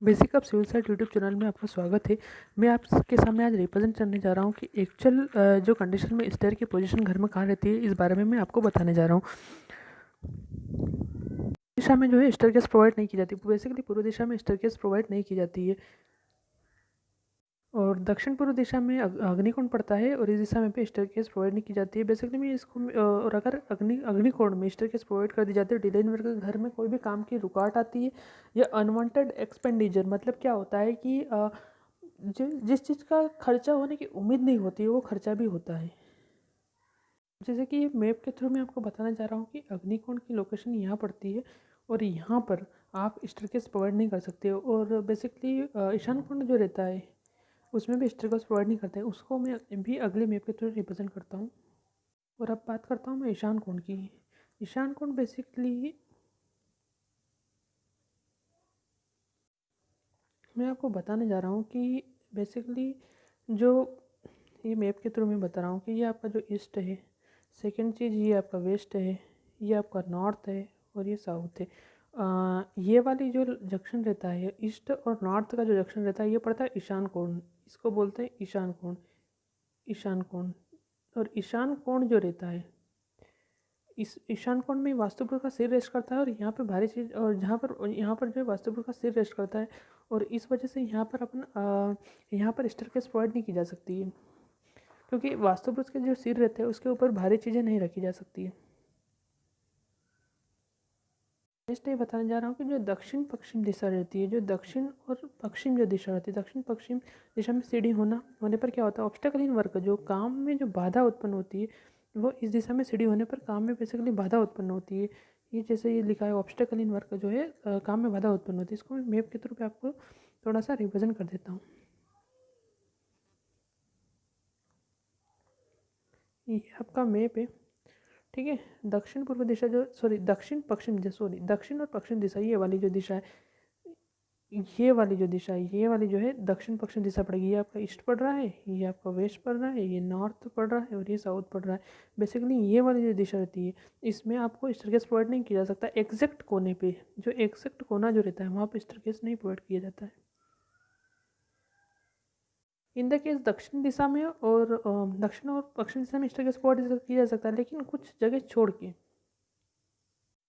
Basic of civil site YouTube channel में आपका स्वागत है। मैं आपके सामने आज रिप्रेजेंट करने जा रहा हूँ कि एक्चुअल जो कंडीशन में स्टेयर की पोजीशन घर में कहाँ रहती है, इस बारे में मैं आपको बताने जा रहा हूँ। दिशा में जो है स्टेयरकेस प्रोवाइड नहीं की जाती, बेसिकली पूर्व दिशा में स्टेयरकेस प्रोवाइड नहीं की जाती है और दक्षिण पूर्व दिशा में अग्निकोण पड़ता है और इस दिशा में भी स्टेयरकेस प्रोवाइड नहीं की जाती है। बेसिकली मैं इसको और अगर अग्निकोण में स्टेयरकेस प्रोवाइड कर दी जाती है, डिजाइन वर्क के घर में कोई भी काम की रुकावट आती है या अनवांटेड एक्सपेंडिचर, मतलब क्या होता है कि जिस चीज़ का खर्चा होने की उम्मीद नहीं होती है वो खर्चा भी होता है। जैसे कि ये मैप के थ्रू मैं आपको बताना चाह रहा हूँ कि अग्निकोण की लोकेशन यहाँ पड़ती है और यहाँ पर आप स्टेयरकेस प्रोवाइड नहीं कर सकते हो। और बेसिकली ईशान कोण जो रहता है उसमें भी स्टेयरकेस प्रोवाइड नहीं करते हैं, उसको मैं भी अगले मैप के थ्रू रिप्रेजेंट करता हूँ। और अब बात करता हूँ मैं ईशान कोण की। ईशान कोण बेसिकली मैं आपको बताने जा रहा हूँ कि बेसिकली जो ये मैप के थ्रू मैं बता रहा हूँ कि ये आपका जो ईस्ट है, सेकंड चीज़ ये आपका वेस्ट है, ये आपका नॉर्थ है और ये साउथ है। ये वाली जो जंक्शन रहता है ईस्ट और नॉर्थ का जो जंक्शन रहता है ये पड़ता है ईशान कोण, इसको बोलते हैं ईशान कोण। ईशान कोण और ईशान कोण जो रहता है इस ईशान कोण में वास्तुपुर का सिर रेस्ट करता है और यहाँ पे भारी चीज़ और यहाँ पर जो है वास्तुपुर का सिर रेस्ट करता है और इस वजह से यहाँ पर यहाँ पर स्टेयरकेस प्रोवाइड नहीं की जा सकती है, क्योंकि वास्तुपुरुष के जो सिर रहते हैं उसके ऊपर भारी चीज़ें नहीं रखी जा सकती है। नेक्स्ट ये बताने जा रहा हूँ कि जो दक्षिण पश्चिम दिशा रहती है, जो दक्षिण और पश्चिम जो दिशा रहती है, दक्षिण पश्चिम दिशा में सीढ़ी होने पर क्या होता है, ऑब्स्टेकल इन वर्क, जो काम में जो बाधा उत्पन्न होती है वो इस दिशा में सीढ़ी होने पर काम में बेसिकली बाधा उत्पन्न होती है। ये जैसे ये लिखा है ऑब्स्टेकल इन वर्क जो है काम में बाधा उत्पन्न होती है, इसको मैं मैप के थ्रू पे आपको थोड़ा सा रिप्रेजेंट कर देता हूँ। ये आपका मैप है, ठीक है। दक्षिण पूर्व दिशा जो दक्षिण पश्चिम दक्षिण और पश्चिम दिशा, ये वाली जो दिशा है, ये वाली जो दिशा है, ये वाली जो है दक्षिण पश्चिम दिशा पड़ेगी। ये आपका ईस्ट पड़ रहा है, ये आपका वेस्ट पड़ रहा है, ये नॉर्थ पड़ रहा है और ये साउथ पड़ रहा है। बेसिकली ये वाली जो दिशा रहती है इसमें आपको स्टेयरकेस प्रोवाइड नहीं किया जा सकता। एग्जैक्ट कोने पे जो एग्जैक्ट कोना जो रहता है वहाँ पे स्टेयरकेस नहीं प्रोवाइड किया जाता है। इन द केस दक्षिण दिशा में और दक्षिण और पश्चिम दिशा में स्टेयरकेस प्रोवाइड किया जा सकता है, लेकिन कुछ जगह छोड़ के।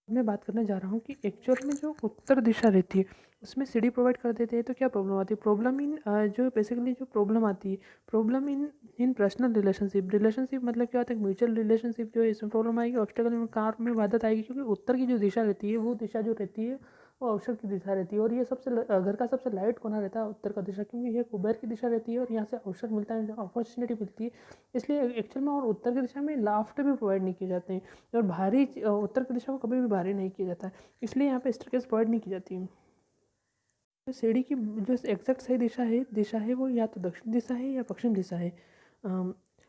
मैं बात करने जा रहा हूँ कि एक्चुअल में जो उत्तर दिशा रहती है उसमें सीढ़ी प्रोवाइड कर देते हैं तो क्या प्रॉब्लम आती है। प्रॉब्लम इन जो बेसिकली जो प्रॉब्लम आती है, problem in in personal relationship मतलब क्या होता है, म्यूचुअल रिलेशनशिप जो है इसमें प्रॉब्लम आएगी। ऑब्स्टेकल में कार में बाधा आएगी, क्योंकि उत्तर की जो दिशा रहती है वो दिशा जो रहती है वो अवसर की दिशा रहती है और ये घर का सबसे लाइट कोना रहता है उत्तर का दिशा, क्योंकि ये कुबेर की दिशा रहती है और यहाँ से अवसर मिलता है, अपॉर्चुनिटी मिलती है। इसलिए एक्चुअल में और उत्तर की दिशा में लाफ्ट भी प्रोवाइड नहीं किए जाते हैं और उत्तर की दिशा को कभी भी भारी नहीं किया जाता है, इसलिए यहाँ पे स्टेयरकेस प्रोवाइड नहीं की जाती है। तो सीढ़ी की जो एग्जैक्ट सही दिशा है वो या तो दक्षिण दिशा है या पश्चिम दिशा है।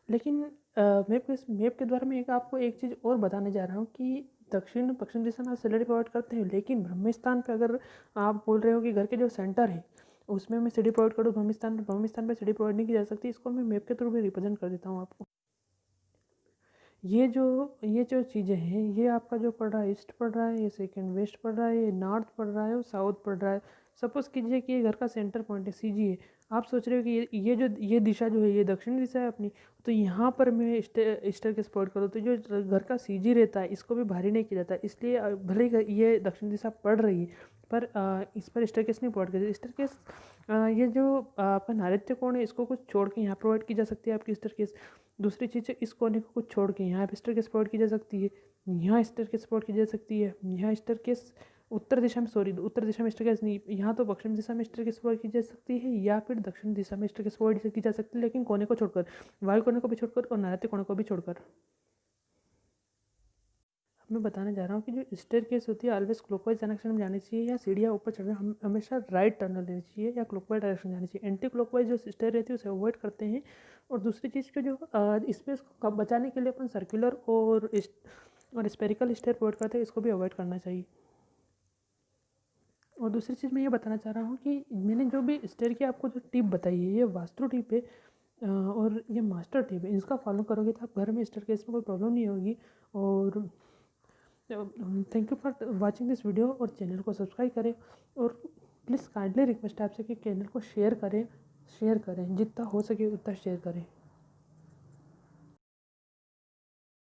लेकिन मैप के द्वारा मैं आपको एक चीज़ और बताने जा रहा हूँ कि दक्षिण पश्चिम दिशा में आप सीढ़ी प्रोवाइड करते हैं, लेकिन ब्रह्म स्थान पर अगर आप बोल रहे हो कि घर के जो सेंटर है उसमें मैं सीढ़ी प्रोवाइड करूँ, ब्रह्म स्थान पर सीढ़ी प्रोवाइड नहीं की जा सकती। इसको मैं मैप के थ्रू में रिप्रेजेंट कर देता हूँ आपको। ये जो चीज़ें हैं, ये आपका जो पड़ रहा है ईस्ट पड़ रहा है, ये सेकंड वेस्ट पड़ रहा है, ये नॉर्थ पड़ रहा है और साउथ पड़ रहा है। सपोज़ कीजिए कि ये घर का सेंटर पॉइंट है सी जी है। आप सोच रहे हो कि ये दिशा जो है ये दक्षिण दिशा है अपनी, तो यहाँ पर मैं स्टेयर के सपोर्ट करूँ तो जो घर का सी जी रहता है इसको भी भारी नहीं किया जाता। इसलिए भले ही ये दक्षिण दिशा पड़ रही है पर इस पर स्टेयरकेस नहीं प्रोवाइड करती। स्टेयरकेस ये जो आपका नैऋत्य कोण है इसको कुछ छोड़ के यहाँ प्रोवाइड की जा सकती है आपकी स्टेयरकेस। दूसरी चीज़ है इस कोने को कुछ छोड़ के यहाँ पे स्टेयरकेस प्रोवाइड की जा सकती है, यहाँ स्टेयरकेस प्रोवाइड की जा सकती है, यहाँ स्टेयरकेस उत्तर दिशा में स्टेयरकेस नहीं, यहाँ तो पश्चिम दिशा में स्टेयरकेस प्रोवाइड की जा सकती है या फिर दक्षिण दिशा में स्टेयरकेस प्रोवाइड की जा सकती है, लेकिन कोने को छोड़कर, वायु कोने को भी छोड़कर और नैऋत्य कोने को भी छोड़कर। मैं बताने जा रहा हूँ कि जो स्टेयरकेस होती है ऑलवेज क्लॉकवाइज डायरेक्शन में जानी चाहिए, या सीढ़ियाँ ऊपर चढ़ना हम हमेशा राइट टर्न लेनी चाहिए या क्लॉकवाइज डायरेक्शन जानी चाहिए। एंटी क्लॉकवाइज जो स्टेयर रहती है उसे अवॉइड करते हैं। और दूसरी चीज़ को जो स्पेस को बचाने के लिए अपन सर्कुलर और स्पेरिकल स्टेयर प्रोवाइड करते हैं, इसको भी अवॉइड करना चाहिए। और दूसरी चीज़ मैं ये बताना चाह रहा हूँ कि मैंने जो भी स्टेयर की आपको जो टिप बताई है ये वास्तु टिप है और ये मास्टर टिप है। इसका फॉलो करोगे तो आप घर में स्टेयरकेस में कोई प्रॉब्लम नहीं होगी। और thank you for watching this video और चैनल को सब्सक्राइब करें और प्लीज़ काइंडली रिक्वेस्ट है आपसे कि चैनल को शेयर करें जितना हो सके उतना शेयर करें।